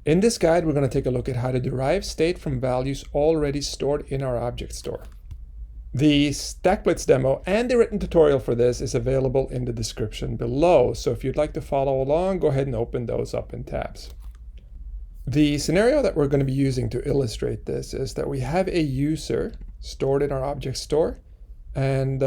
In this guide, we're going to take a look at how to derive state from values already stored in our object store. The Stackblitz demo and the written tutorial for this is available in the description below. So if you'd like to follow along, go ahead and open those up in tabs. The scenario that we're going to be using to illustrate this is that we have a user stored in our object store, and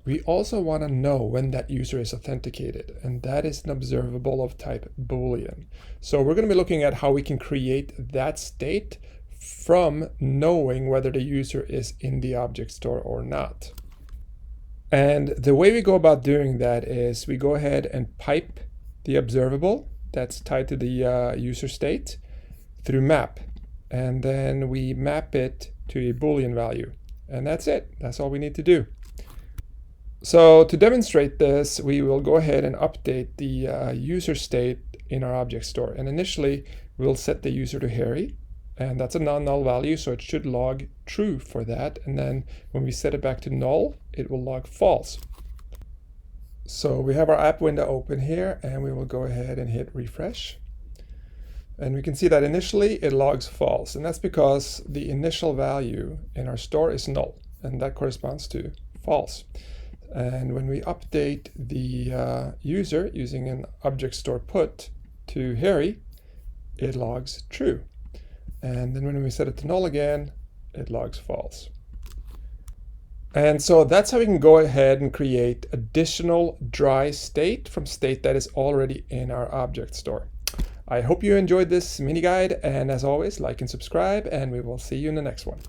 we also want to know when that user is authenticated, and that is an observable of type Boolean. So we're going to be looking at how we can create that state from knowing whether the user is in the object store or not. And the way we go about doing that is we go ahead and pipe the observable that's tied to the user state through map, and then we map it to a Boolean value. And that's it. That's all we need to do. So to demonstrate this, we will go ahead and update the user state in our object store. And initially, we'll set the user to Harry. And that's a non-null value, so it should log true for that. And then when we set it back to null, it will log false. So we have our app window open here, and we will go ahead and hit refresh. And we can see that initially it logs false, and that's because the initial value in our store is null, and that corresponds to false. And when we update the user using an object store put to Harry, it logs true. And then when we set it to null again, it logs false. And so that's how we can go ahead and create additional dry state from state that is already in our object store. I hope you enjoyed this mini guide, and as always, like and subscribe, and we will see you in the next one.